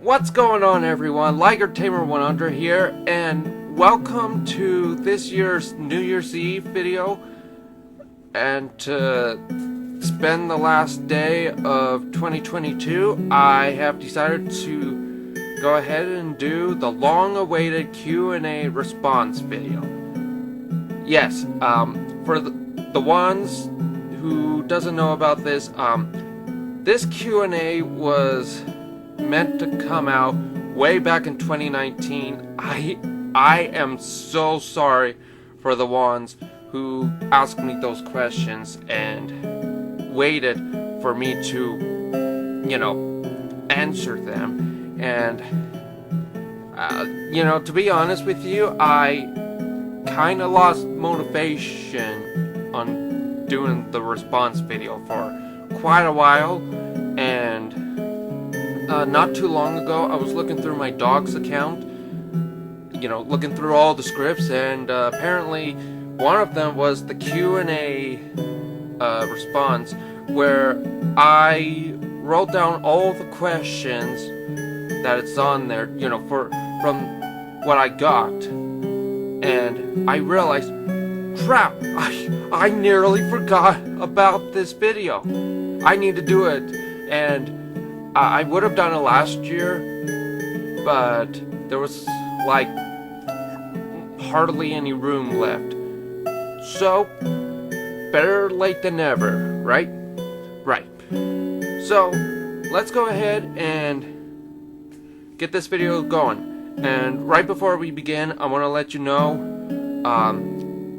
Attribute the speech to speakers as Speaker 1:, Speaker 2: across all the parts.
Speaker 1: What's going on, everyone? LigerTamer100 here, and welcome to this year's New Year's Eve video. And to spend the last day of 2022, I have decided to go ahead and do the long-awaited Q&A response video. Yes, for the ones who doesn't know about this, this Q&A was meant to come out way back in 2019. I am so sorry for the ones who asked me those questions and waited for me to, answer them. And, to be honest with you, I kind of lost motivation on doing the response video for quite a while. And not too long ago, I was looking through my dog's account, looking through all the scripts, and apparently one of them was the Q&A response, where I wrote down all the questions that it's on there, from what I got, and I realized, crap, I nearly forgot about this video. I need to do it, and I would have done it last year, but there was like hardly any room left. So, better late than never, right? Right. So, let's go ahead and get this video going. And right before we begin, I want to let you know,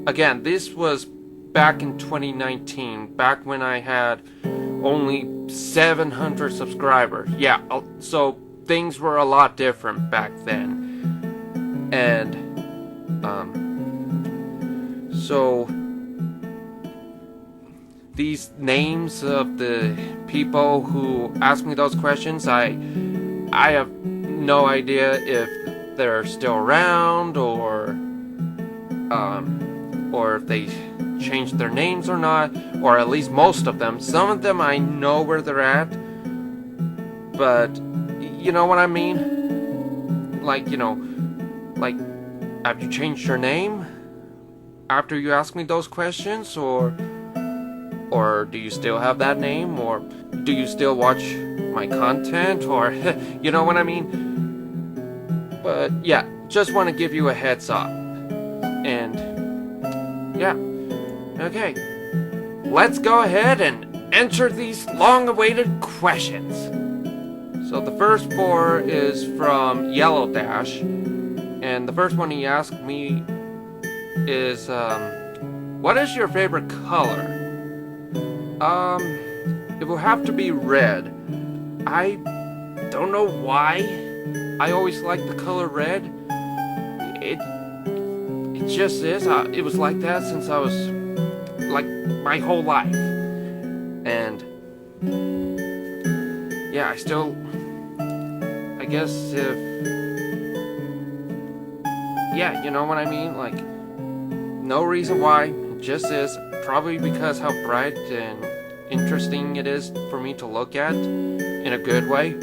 Speaker 1: again, this was back in 2019, back when I had only 700 subscribers. Yeah, so things were a lot different back then. And so these names of the people who asked me those questions, I have no idea if they're still around or if they changed their names or not, or at least most of them. Some of them I know where they're at, but you know what I mean? Like, have you changed your name after you ask me those questions, or do you still have that name, or do you still watch my content, or you know what I mean? But yeah, just want to give you a heads up. And yeah, okay, let's go ahead and answer these long-awaited questions. So the first four is from Yellow Dash, and the first one he asked me is, what is your favorite color? It will have to be red. I don't know why I always like the color red. It just is. It was like that since I was, like, my whole life. And yeah, I guess if, yeah, you know what I mean? Like, no reason why, it just is. Probably because how bright and interesting it is for me to look at in a good way.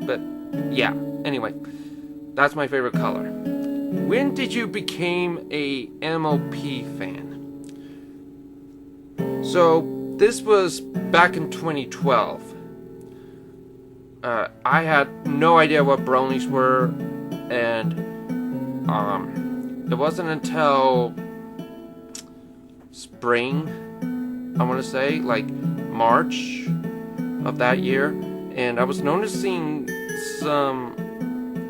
Speaker 1: But yeah, anyway, that's my favorite color. When did you become a MOP fan? So this was back in 2012. I had no idea what bronies were, and it wasn't until spring, I want to say, like March of that year, and I was noticing some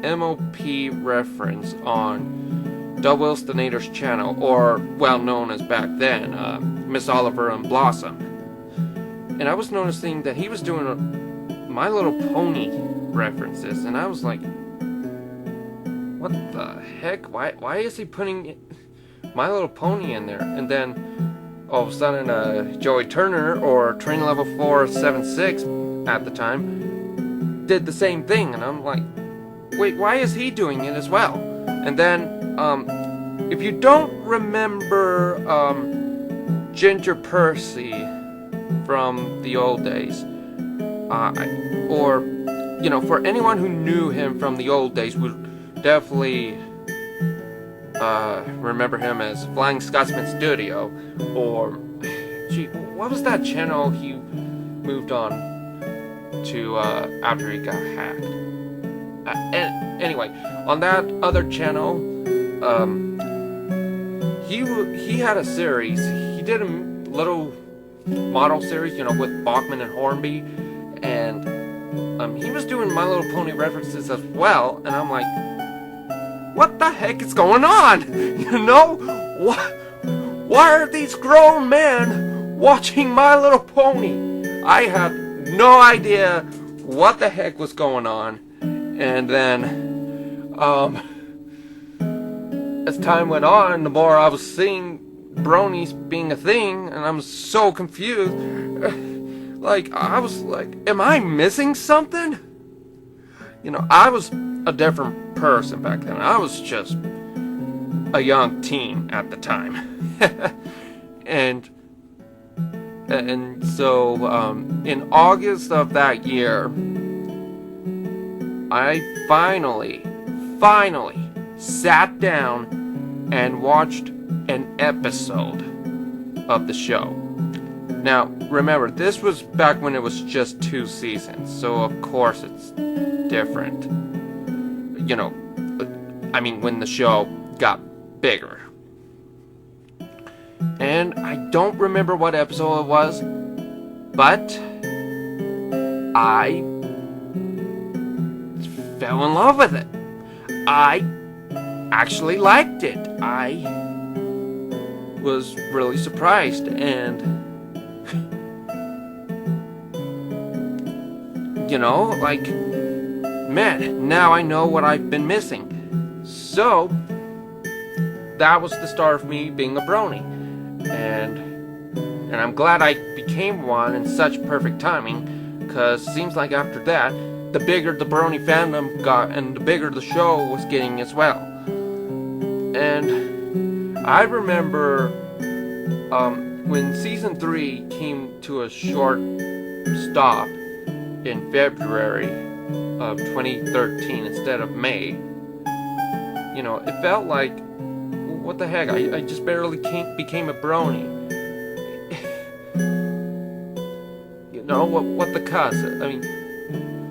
Speaker 1: MOP reference on Doug Wilstonator's channel, or well known as back then, Miss Oliver and Blossom. And I was noticing that he was doing My Little Pony references, and I was like, what the heck? Why is he putting My Little Pony in there? And then all of a sudden, Joey Turner, or Train Level 476 at the time, did the same thing, and I'm like, wait, why is he doing it as well? And then, if you don't remember Ginger Percy from the old days, or, for anyone who knew him from the old days would definitely remember him as Flying Scotsman Studio, or, what was that channel he moved on to after he got hacked? Anyway, on that other channel, he had a series. He did a little model series, with Bachman and Hornby, and he was doing My Little Pony references as well, and I'm like, what the heck is going on? Why are these grown men watching My Little Pony? I had no idea what the heck was going on. And then, as time went on, the more I was seeing bronies being a thing, and I'm so confused. I was like, am I missing something? I was a different person back then. I was just a young teen at the time. and so, in August of that year, I finally sat down and watched an episode of the show. Now, remember, this was back when it was just 2 seasons, so of course it's different. When the show got bigger. And I don't remember what episode it was, but I fell in love with it. I actually liked it. I was really surprised, and man, now I know what I've been missing. So that was the start of me being a brony, and I'm glad I became one in such perfect timing, because it seems like after that, the bigger the brony fandom got, and the bigger the show was getting as well. And I remember when season 3 came to a short stop in February of 2013 instead of May, it felt like, what the heck, I just barely became a brony. What the cuss?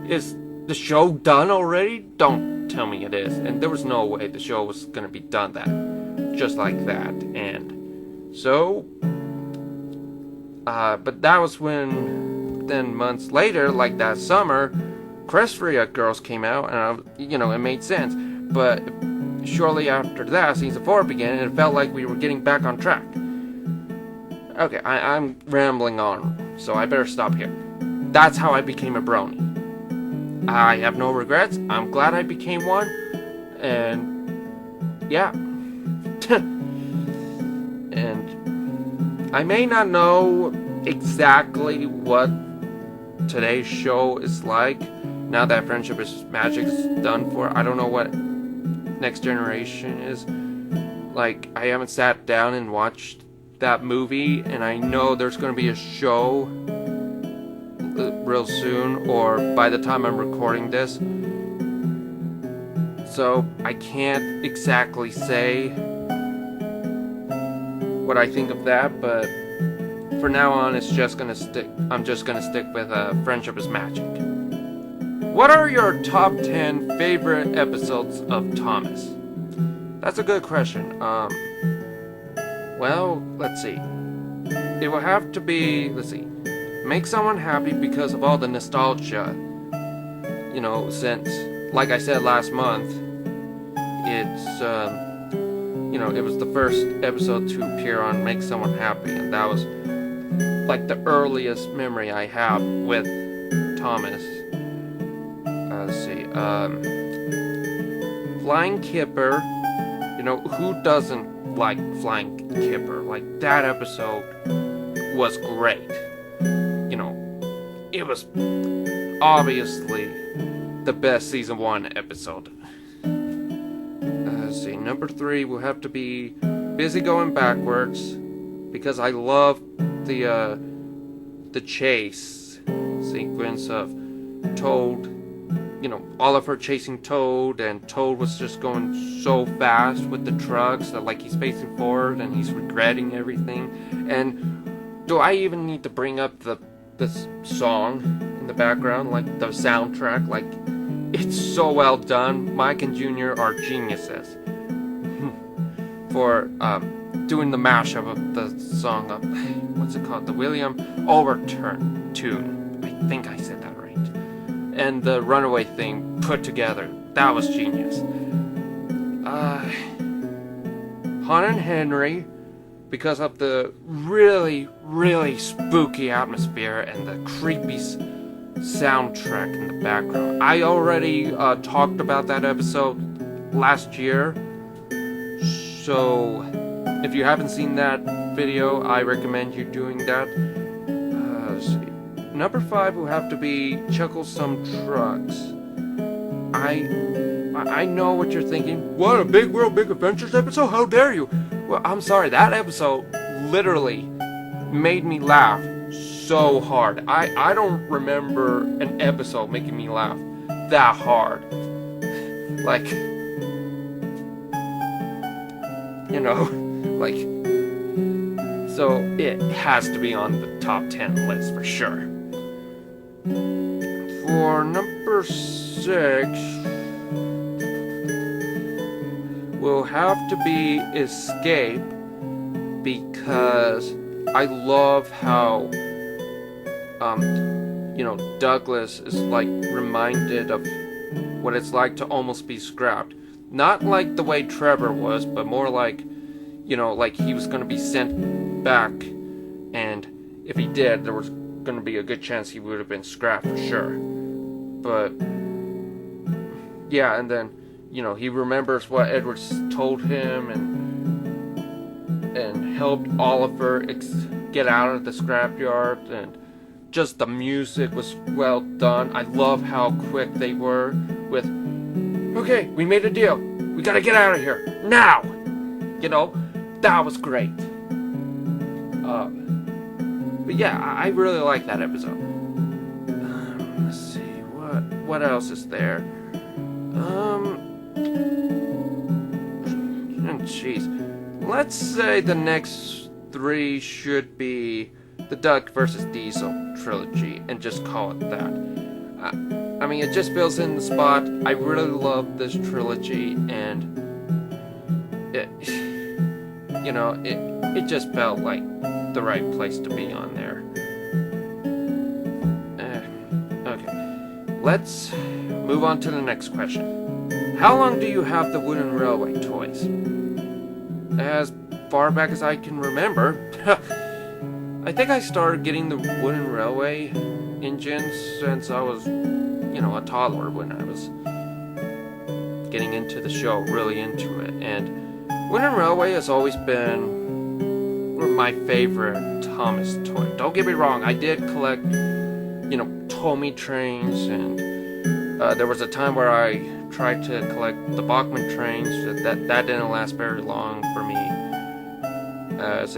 Speaker 1: Is the show done already? Don't tell me it is. And there was no way the show was gonna be done just like that. And so, but that was when, then months later, like that summer, Crestria Girls came out, and it made sense. But shortly after that, season 4 began, and it felt like we were getting back on track. Okay, I'm rambling on, so I better stop here. That's how I became a brony. I have no regrets. I'm glad I became one, and yeah. And I may not know exactly what today's show is like now that Friendship is Magic is done for. I don't know what Next Generation is like. I haven't sat down and watched that movie, and I know there's going to be a show real soon, or by the time I'm recording this, so I can't exactly say what I think of that, but for now on, I'm just gonna stick with Friendship is Magic. What are your top 10 favorite episodes of Thomas? That's a good question. Well, let's see. It will have to be, make someone happy because of all the nostalgia. Since, like I said last month, it's, it was the first episode to appear on Make Someone Happy, and that was, like, the earliest memory I have with Thomas. Let's see, Flying Kipper, who doesn't like Flying Kipper? Like, that episode was great. It was obviously the best season 1 episode. Let's see, number 3 will have to be Busy Going Backwards, because I love the chase. Let's sequence of Toad, Oliver chasing Toad, and Toad was just going so fast with the trucks that like he's facing forward and he's regretting everything. And do I even need to bring up this song in the background, like the soundtrack? Like, it's so well done. Mike and Junior are geniuses for doing the mashup of the song of, what's it called? The William Overturn tune. I think I said that right. And the Runaway thing put together. That was genius. Han and Henry, because of the really, really spooky atmosphere and the creepy soundtrack in the background. I already talked about that episode last year. So if you haven't seen that video, I recommend you doing that. Let's see. Number 5 will have to be Chuckle Some Trucks. I know what you're thinking. What, a Big World Big Adventures episode? How dare you? Well, I'm sorry. That episode literally made me laugh so hard. I don't remember an episode making me laugh that hard. Like, so it has to be on the top 10 list for sure. For number 6, will have to be Escape, because I love how Douglas is like reminded of what it's like to almost be scrapped. Not like the way Trevor was, but more like, like he was going to be sent back, and if he did, there was going to be a good chance he would have been scrapped for sure. But yeah, and then he remembers what Edwards told him and helped Oliver get out of the scrapyard, and just the music was well done. I love how quick they were with, okay, we made a deal, we gotta get out of here now. That was great. But yeah, I really like that episode. Let's see, what else is there? Jeez. Let's say the next 3 should be the Duck vs. Diesel trilogy, and just call it that. I mean, it just fills in the spot. I really love this trilogy, and it just felt like the right place to be on there. Okay, let's move on to the next question. How long do you have the Wooden Railway toys? As far back as I can remember. I think I started getting the Wooden Railway engines since I was, a toddler, when I was getting into the show, really into it. And Wooden Railway has always been my favorite Thomas toy. Don't get me wrong, I did collect, Tommy trains, and there was a time where I tried to collect the Bachmann trains. That didn't last very long for me.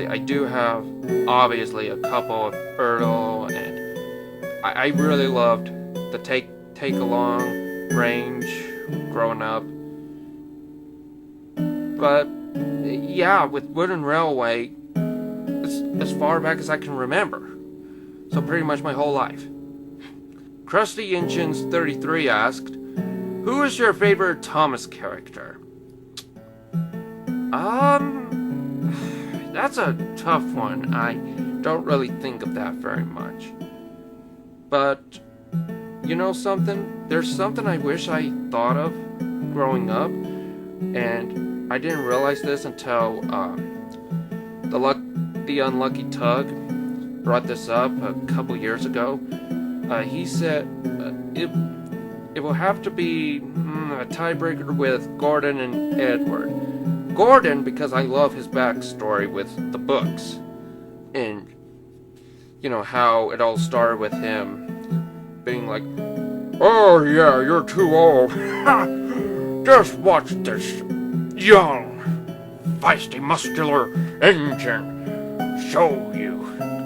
Speaker 1: I do have, obviously, a couple of Ertl, and I really loved the take-along range growing up. But, yeah, with Wooden Railway, as far back as I can remember. So pretty much my whole life. Krusty Engines 33 asked, who is your favorite Thomas character? That's a tough one. I don't really think of that very much. But, something? There's something I wish I thought of growing up, and I didn't realize this until the Unlucky Tug brought this up a couple years ago. He said it will have to be a tiebreaker with Gordon and Edward. Gordon, because I love his backstory with the books, and how it all started with him being like, oh yeah, you're too old. Just watch this young, feisty, muscular engine show you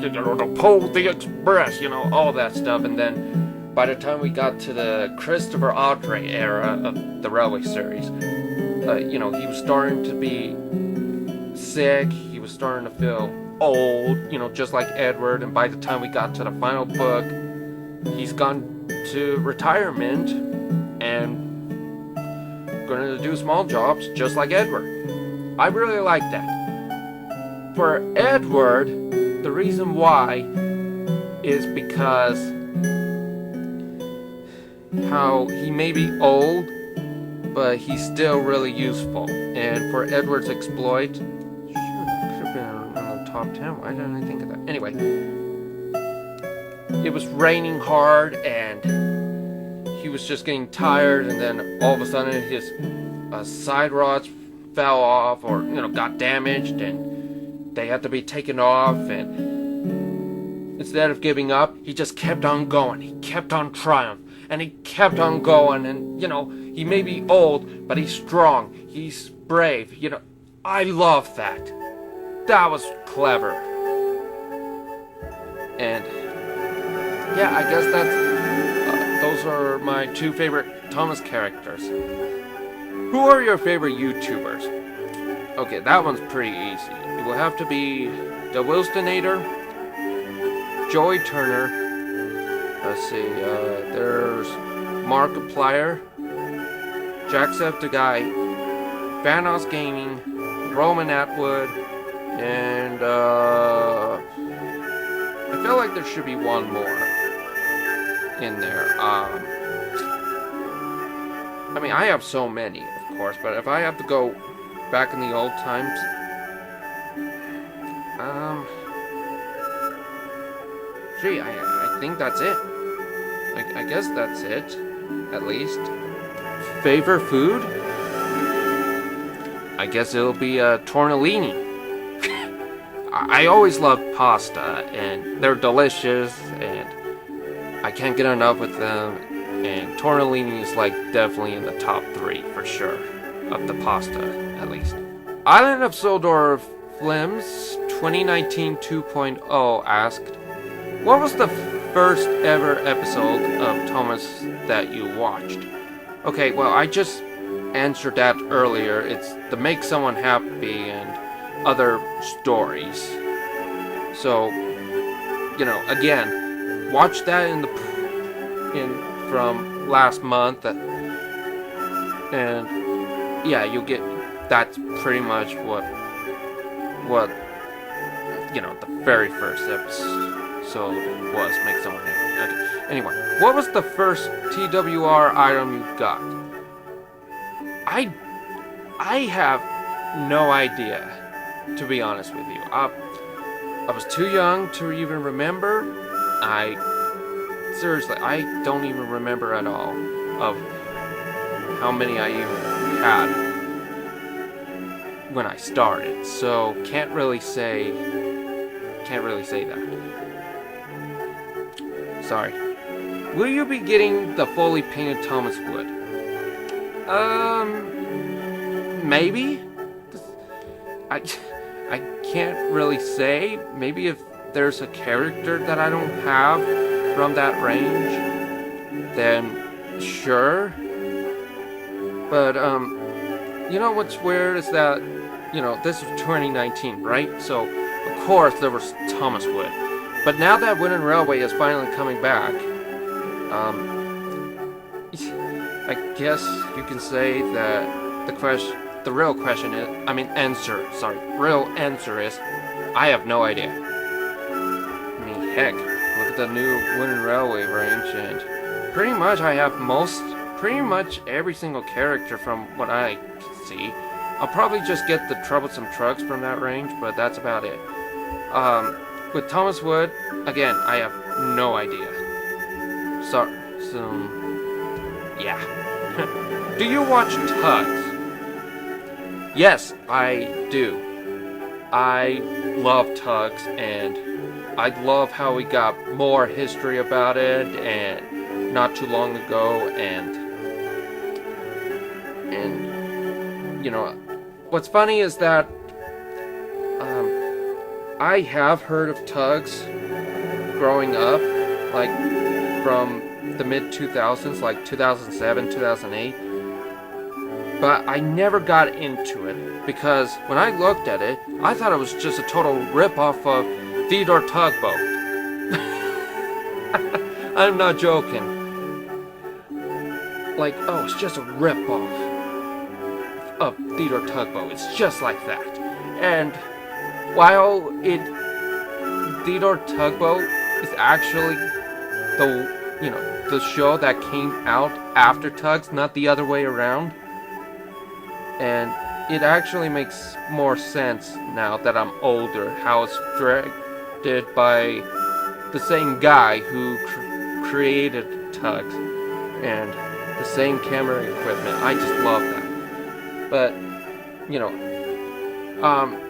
Speaker 1: to pull the express, all that stuff. And then by the time we got to the Christopher Audrey era of the Railway series, he was starting to be sick. He was starting to feel old, just like Edward. And by the time we got to the final book, he's gone to retirement and going to do small jobs just like Edward. I really like that. For Edward, the reason why is because how he may be old, but he's still really useful. And for Edward's exploit, shoot, that could have been on the top 10. Why didn't I think of that? Anyway, it was raining hard and he was just getting tired, and then all of a sudden his side rods fell off or got damaged, and they had to be taken off. And instead of giving up, he just kept on going. He kept on trying, and he kept on going. And he may be old, but he's strong. He's brave. I love that. That was clever. And yeah, I guess those are my two favorite Thomas characters. Who are your favorite YouTubers? Okay, that one's pretty easy. It will have to be the Wilstonator, Joey Turner. Let's see, there's Markiplier, Jacksepticeye, Vanos Gaming, Roman Atwood, and I feel like there should be one more in there. I mean, I have so many, of course, but if I have to go back in the old times, gee, I think that's it. I guess that's it, at least. Favorite food? I guess it'll be tortellini. I always love pasta, and they're delicious, and I can't get enough with them. And tortellini is definitely in the top 3 for sure of the pasta, at least. Island of Sodor Flims 2019 2.0 asked, what was the first ever episode of Thomas that you watched? Okay, well, I just answered that earlier. It's the Make Someone Happy and other stories. So, again, watch that from last month, and yeah, you'll get, that's pretty much what the very first episode was, Make Someone Happy. Okay. Anyway, what was the first TWR item you got? I have no idea, to be honest with you. I was too young to even remember. Seriously, I don't even remember at all of how many I even had when I started. So can't really say that. Sorry. Will you be getting the fully painted Thomas Wood? Maybe. I can't really say. Maybe if there's a character that I don't have from that range, then sure. But what's weird is that this was 2019, right? So of course there was Thomas Wood. But now that Wind and Railway is finally coming back, I guess you can say that the real answer is, I have no idea. I mean, heck, look at the new Wind and Railway range, and pretty much I have pretty much every single character from what I can see. I'll probably just get the Troublesome Tugs from that range, but that's about it. With Thomas Wood, again, I have no idea. So yeah. Do you watch Tugs? Yes, I do. I love Tugs, and I love how we got more history about it, and not too long ago, and what's funny is that I have heard of Tugs growing up, like from the mid-2000s, like 2007, 2008. But I never got into it because when I looked at it, I thought it was just a total rip-off of Theodore Tugboat. I'm not joking. Like, oh, it's just a rip-off of Theodore Tugboat. It's just like that. And while Theodore Tugboat is actually the show that came out after Tugs, not the other way around. And it actually makes more sense now that I'm older, how it's directed by the same guy who created Tugs and the same camera equipment. I just love that. But,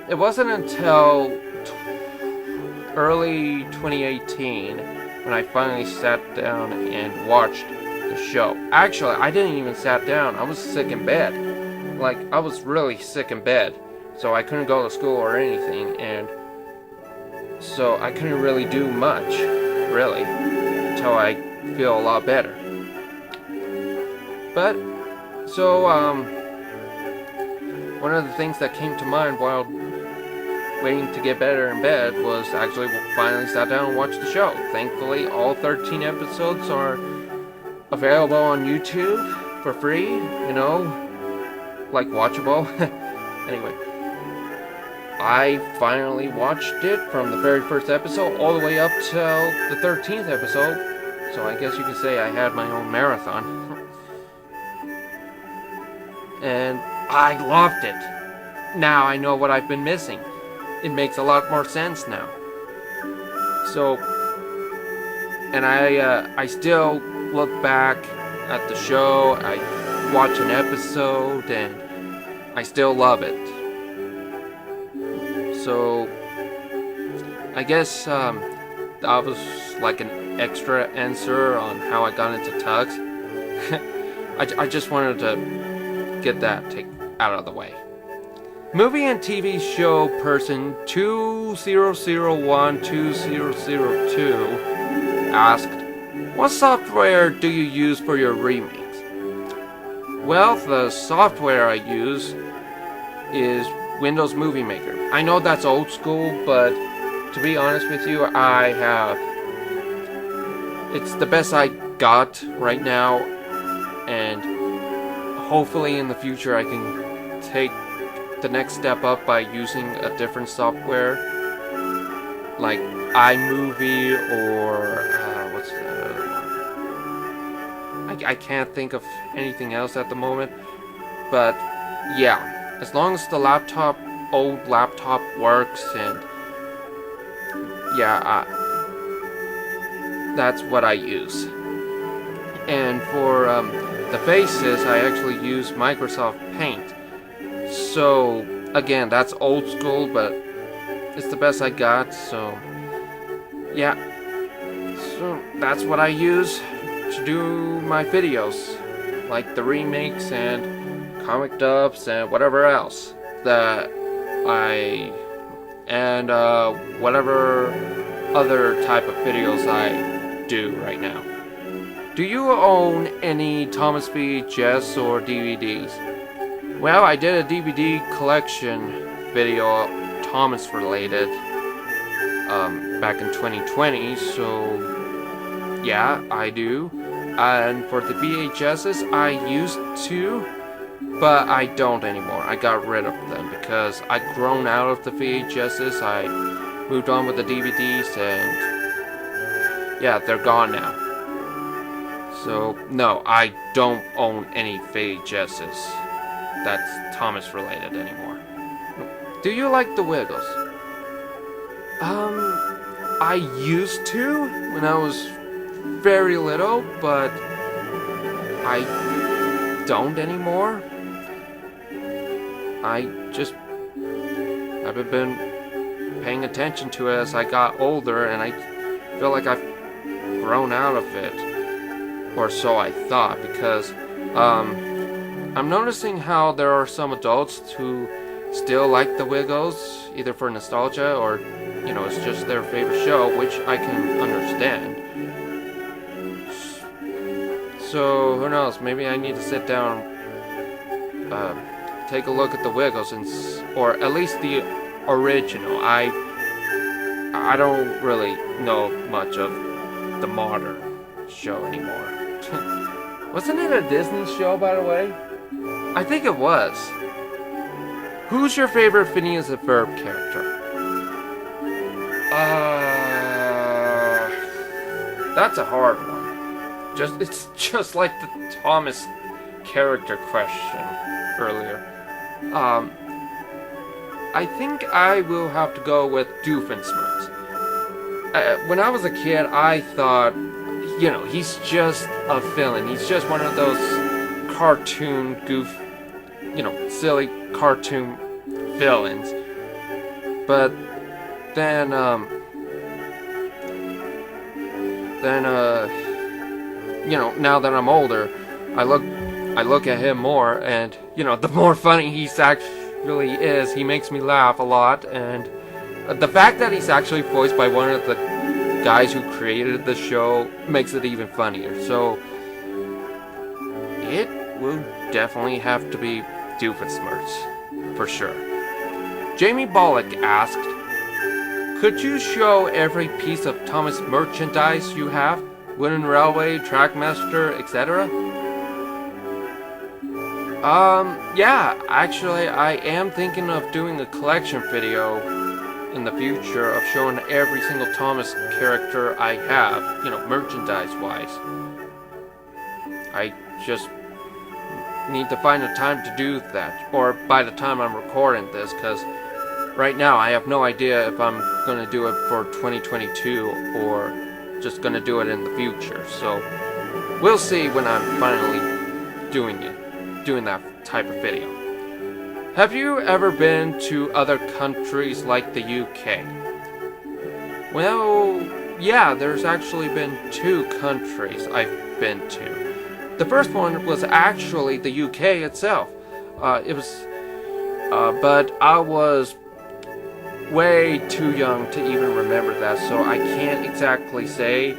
Speaker 1: it wasn't until early 2018 when I finally sat down and watched the show. Actually, I didn't even sat down. I was sick in bed. Like, I was really sick in bed, so I couldn't go to school or anything, and so I couldn't really do much, really, until I feel a lot better. But, so, one of the things that came to mind while waiting to get better in bed was actually finally sat down and watched the show. Thankfully, all 13 episodes are available on YouTube for free, like watchable. Anyway, I finally watched it from the very first episode all the way up till the 13th episode. So I guess you could say I had my own marathon. And I loved it. Now I know what I've been missing. It makes a lot more sense now. So, and I still look back at the show, I watch an episode, and I still love it. So, I guess that was like an extra answer on how I got into Tugs. I just wanted to get that out of the way. Movie and TV show person 20012002 asked, what software do you use for your remakes? Well, the software I use is Windows Movie Maker. I know that's old school, but to be honest with you, it's the best I got right now, and hopefully in the future I can take the next step up by using a different software like iMovie or what's the other one? I can't think of anything else at the moment, but yeah, as long as the old laptop works, and yeah, that's what I use. And for the faces, I actually use Microsoft Paint. So, again, that's old school, but it's the best I got, so yeah. So, that's what I use to do my videos, like the remakes and comic dubs and whatever else that whatever other type of videos I do right now. Do you own any Thomas VHS or DVDs? Well, I did a DVD collection video, Thomas related, back in 2020, so yeah, I do. And for the VHSs, I used to, but I don't anymore. I got rid of them because I've grown out of the VHSs. I moved on with the DVDs, and yeah, they're gone now. So, no, I don't own any VHSs that's Thomas related anymore. Do you like the Wiggles? I used to when I was very little, but I don't anymore. I just haven't been paying attention to it as I got older, and I feel like I've grown out of it, or so I thought, because I'm noticing how there are some adults who still like the Wiggles, either for nostalgia or you know, it's just their favorite show, which I can understand. So, who knows, maybe I need to sit down, take a look at the Wiggles, or at least the original. I don't really know much of the modern show anymore. Wasn't it a Disney show, by the way? I think it was. Who's your favorite Phineas and Ferb character? That's a hard one. It's just like the Thomas character question earlier. I think I will have to go with Doofenshmirtz. When I was a kid, I thought, you know, he's just a villain. He's just one of those cartoon silly cartoon villains. But then, you know, now that I'm older, I look at him more, and, you know, the more funny he's actually is, he makes me laugh a lot, and the fact that he's actually voiced by one of the guys who created the show makes it even funnier. So it will definitely have to be Doofenshmirtz, for sure. Jamie Bollock asked, could you show every piece of Thomas merchandise you have? Wooden Railway, Trackmaster, etc.? Yeah, actually, I am thinking of doing a collection video in the future of showing every single Thomas character I have, you know, merchandise-wise. I just need to find a time to do that, or by the time I'm recording this, because right now I have no idea if I'm going to do it for 2022 or just going to do it in the future. So we'll see when I'm finally doing that type of video. Have you ever been to other countries like the UK? Well, yeah, there's actually been 2 countries I've been to. The first one was actually the UK itself. But I was way too young to even remember that, so I can't exactly say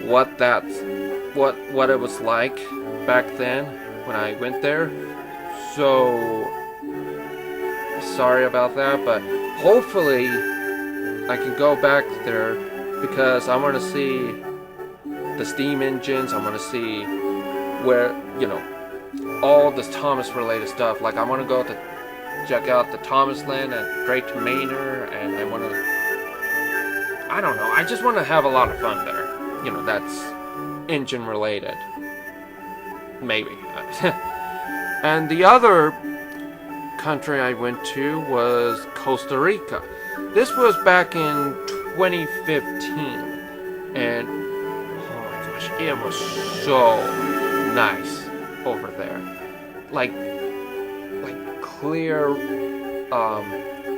Speaker 1: what it was like back then when I went there. So sorry about that, but hopefully I can go back there, because I want to see the steam engines. I want to see where, you know, all this Thomas related stuff. Like, I want to go to check out the Thomas Land at Drayton Manor, and I want to, I don't know, I just want to have a lot of fun there. You know, that's engine related. Maybe. And the other country I went to was Costa Rica. This was back in 2015, and oh my gosh, it was so nice over there. Like clear,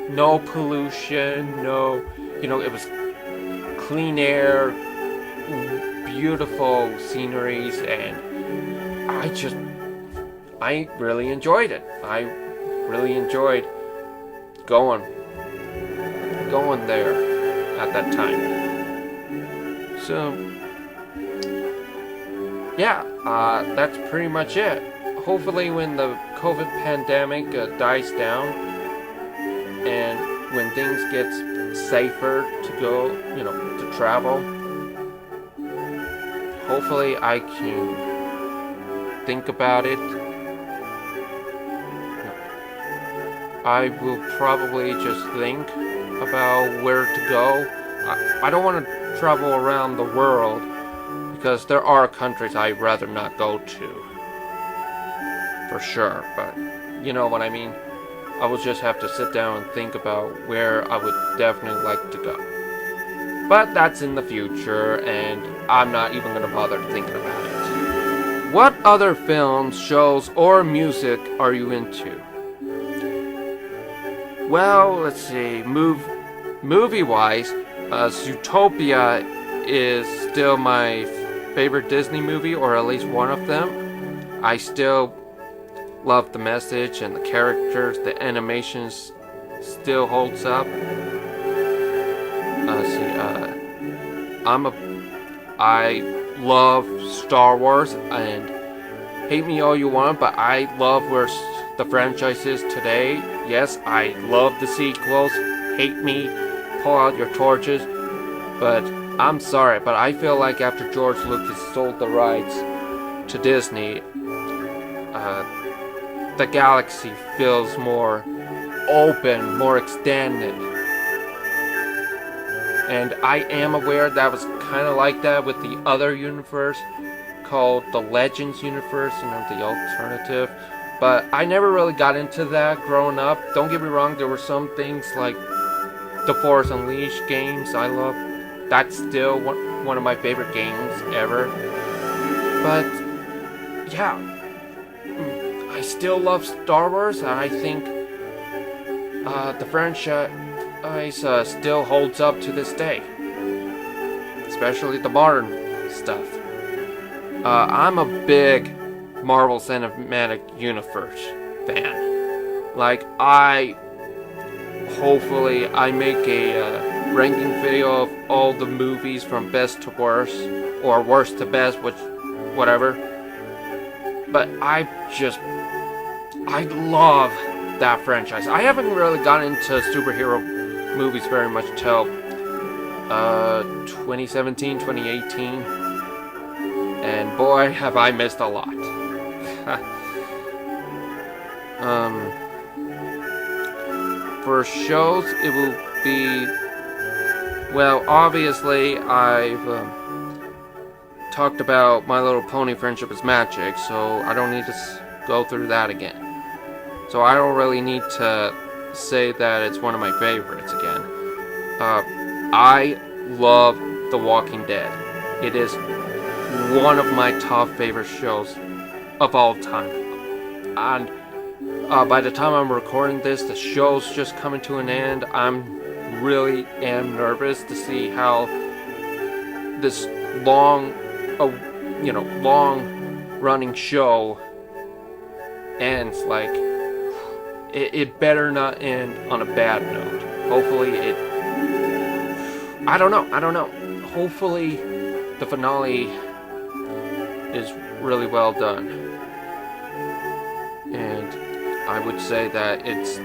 Speaker 1: no pollution, no, you know, it was clean air, beautiful sceneries, and I really enjoyed it. I really enjoyed going there at that time. So yeah, that's pretty much it. Hopefully when the COVID pandemic dies down, and when things get safer to go, you know, to travel, hopefully I can think about it. I will probably just think about where to go. I don't want to travel around the world, because there are countries I'd rather not go to, for sure, but you know what I mean. I will just have to sit down and think about where I would definitely like to go. But that's in the future, and I'm not even going to bother thinking about it. What other films, shows, or music are you into? Well, let's see, movie-wise, Zootopia is still my favorite Disney movie, or at least one of them. I still love the message and the characters, the animations still holds up. I love Star Wars, and hate me all you want, but I love where the franchise is today. Yes, I love the sequels. Hate me, pull out your torches, but I'm sorry, but I feel like after George Lucas sold the rights to Disney, the galaxy feels more open, more extended. And I am aware that was kind of like that with the other universe called the Legends universe, the alternative. But I never really got into that growing up. Don't get me wrong, there were some things like the Force Unleashed games I love. That's still one of my favorite games ever. But yeah, I still love Star Wars. I think the franchise still holds up to this day, especially the modern stuff. I'm a big Marvel Cinematic Universe fan. Like, hopefully I make a ranking video of all the movies from best to worst, or worst to best, whatever. But I love that franchise. I haven't really gotten into superhero movies very much till 2017, 2018. And boy, have I missed a lot. For shows, it will be... Well, obviously, I've talked about My Little Pony Friendship is Magic, so I don't need to go through that again. So I don't really need to say that it's one of my favorites again. I love The Walking Dead. It is one of my top favorite shows of all time. And by the time I'm recording this, the show's just coming to an end. I'm really am nervous to see how this long running show ends. Like, it better not end on a bad note. Hopefully it... I don't know. Hopefully the finale is really well done. And I would say that it's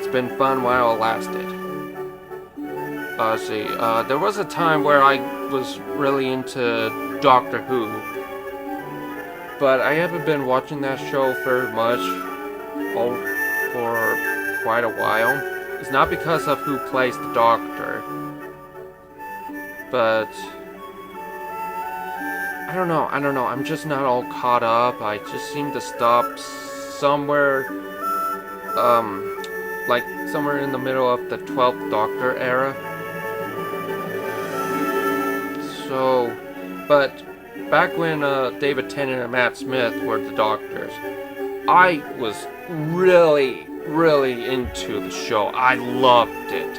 Speaker 1: been fun while it lasted. There was a time where I was really into Doctor Who, but I haven't been watching that show very much for quite a while. It's not because of who plays the Doctor, but I don't know. I'm just not all caught up. I just seem to stop somewhere, like somewhere in the middle of the 12th Doctor era. So, but back when David Tennant and Matt Smith were the Doctors, I was really into the show. I loved it.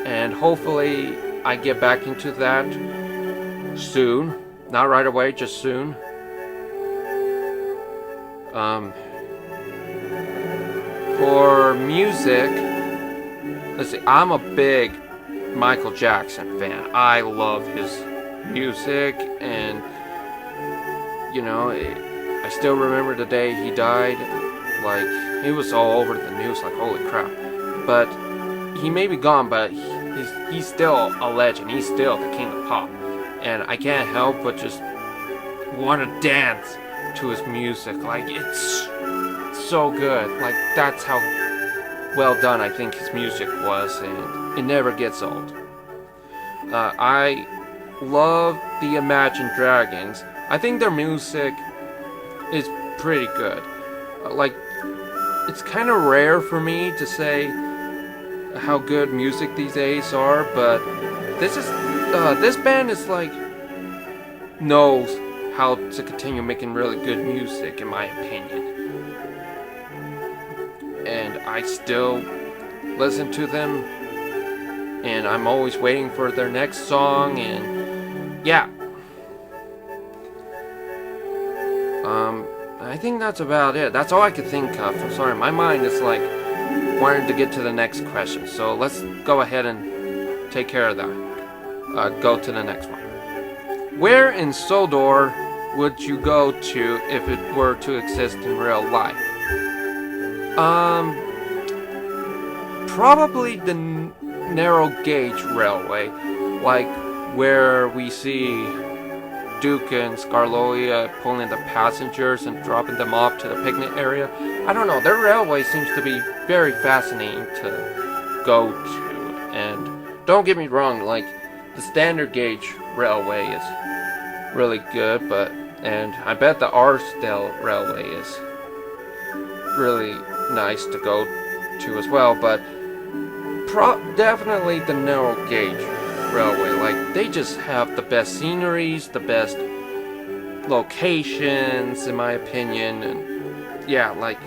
Speaker 1: And hopefully I get back into that soon. Not right away, just soon. For music, let's see, I'm a big Michael Jackson fan. I love his music, and I still remember the day he died. Like, he was all over the news, like, holy crap. But he may be gone, but he's still a legend. He's still the king of pop. And I can't help but just want to dance to his music. Like, it's so good. Like, that's how well done I think his music was, and it never gets old. I love the Imagine Dragons. I think their music is pretty good. Like, it's kind of rare for me to say how good music these days are, but this band is like knows how to continue making really good music, in my opinion. And I still listen to them, and I'm always waiting for their next song, and yeah. I think that's about it. That's all I could think of. I'm sorry, my mind is like wanted to get to the next question. So let's go ahead and take care of that. Go to the next one. Where in Sodor would you go to if it were to exist in real life? Probably the narrow gauge railway, like where we see Duke and Scarloia pulling the passengers and dropping them off to the picnic area. I don't know, their railway seems to be very fascinating to go to. And don't get me wrong, like the standard gauge railway is really good, and I bet the Undertale railway is really nice to go to as well, but definitely the narrow gauge railway. Like, they just have the best sceneries, the best locations, in my opinion, and yeah, like,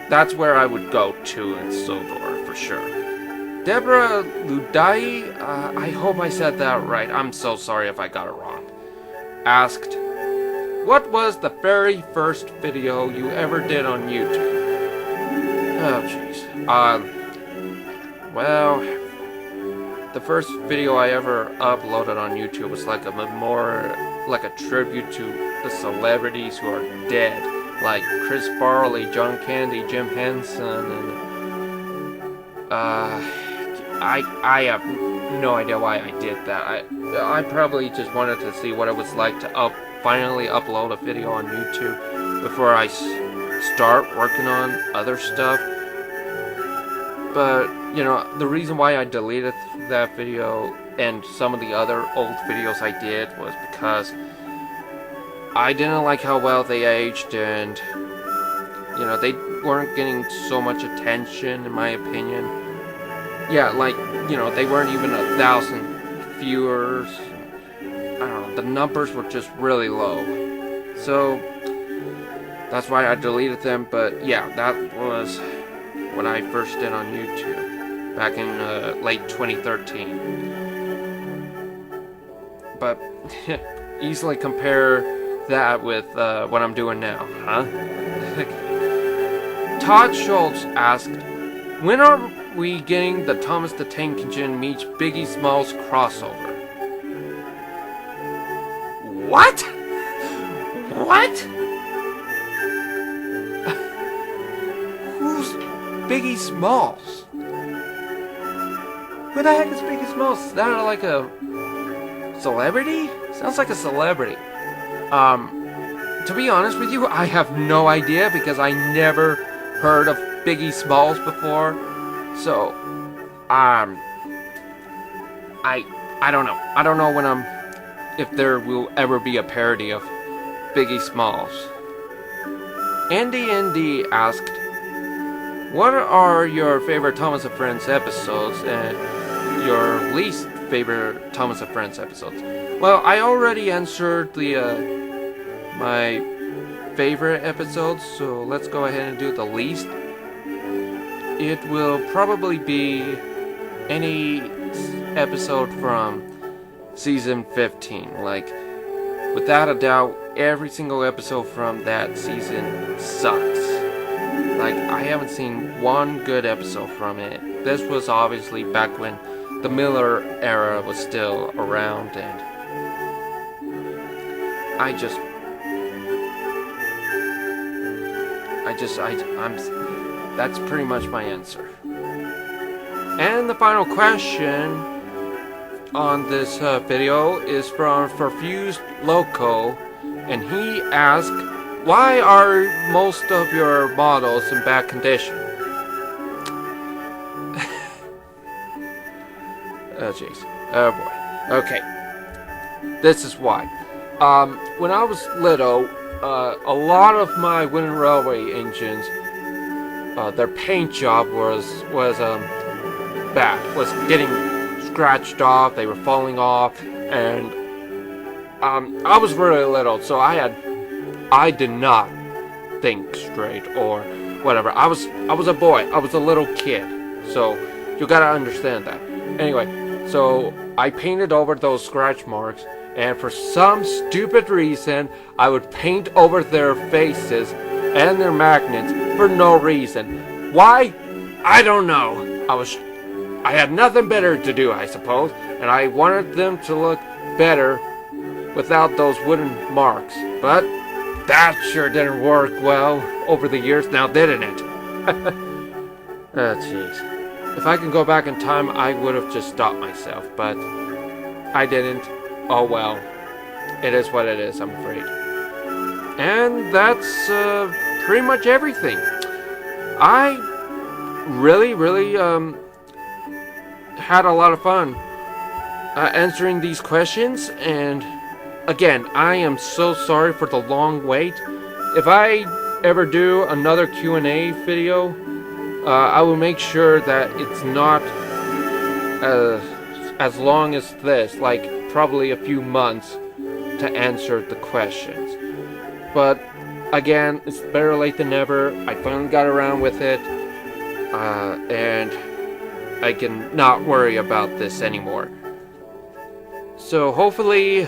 Speaker 1: that's where I would go to in Sodor for sure. Deborah Ludai, I hope I said that right, I'm so sorry if I got it wrong, asked, what was the very first video you ever did on YouTube? Oh jeez. Well, the first video I ever uploaded on YouTube was like a tribute to the celebrities who are dead, like Chris Farley, John Candy, Jim Henson, and I have no idea why I did that. I probably just wanted to see what it was like to finally upload a video on YouTube before I start working on other stuff. But, you know, the reason why I deleted that video and some of the other old videos I did was because I didn't like how well they aged, and, you know, they weren't getting so much attention, in my opinion. Yeah, like, you know, they weren't even 1,000 viewers. I don't know, the numbers were just really low. So, that's why I deleted them, but yeah, that was what I first did on YouTube back in late 2013. But easily compare that with what I'm doing now, huh? Todd Schultz asked, when are we getting the Thomas the Tank Engine meets Biggie Smalls crossover? What? What? Who's Biggie Smalls? Who the heck is Biggie Smalls? Is that like a celebrity? Sounds like a celebrity. To be honest with you, I have no idea because I never heard of Biggie Smalls before. So, I don't know. I don't know if there will ever be a parody of Biggie Smalls. Andy ND asked, what are your favorite Thomas and Friends episodes and your least favorite Thomas and Friends episodes? Well, I already answered my favorite episodes, so let's go ahead and do the least. It will probably be any episode from season 15. Like, without a doubt, every single episode from that season sucks. Like, I haven't seen one good episode from it. This was obviously back when the Miller era was still around, and that's pretty much my answer. And the final question on this video is from Perfused Loco, and he asked, why are most of your models in bad condition? Oh jeez. Oh boy. Okay. This is why. When I was little, a lot of my Winning Railway engines, their paint job was bad. Was getting scratched off, they were falling off, and I was really little, so I did not think straight or whatever. I was a boy. I was a little kid. So you gotta understand that. Anyway, so I painted over those scratch marks, and for some stupid reason, I would paint over their faces and their magnets for no reason. Why? I don't know. I had nothing better to do, I suppose, and I wanted them to look better without those wooden marks. But that sure didn't work well over the years, now didn't it? Oh, jeez. If I can go back in time, I would have just stopped myself, but I didn't. Oh well. It is what it is, I'm afraid. And that's pretty much everything. I really had a lot of fun answering these questions, and again, I am so sorry for the long wait. If I ever do another Q&A video, I will make sure that it's not as long as this, like probably a few months to answer the questions. But again, it's better late than never. I finally got around with it, and I can not worry about this anymore. So hopefully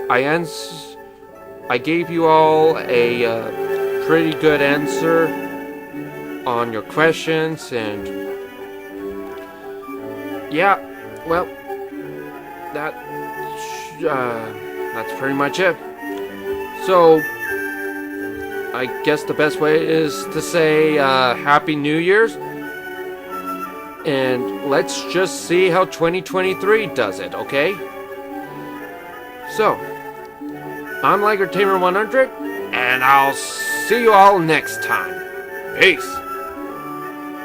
Speaker 1: I gave you all a pretty good answer on your questions, and yeah, well, that's pretty much it. So I guess the best way is to say Happy New Year's, and let's just see how 2023 does it, okay? So, I'm LT100's, and I'll see you all next time. Peace!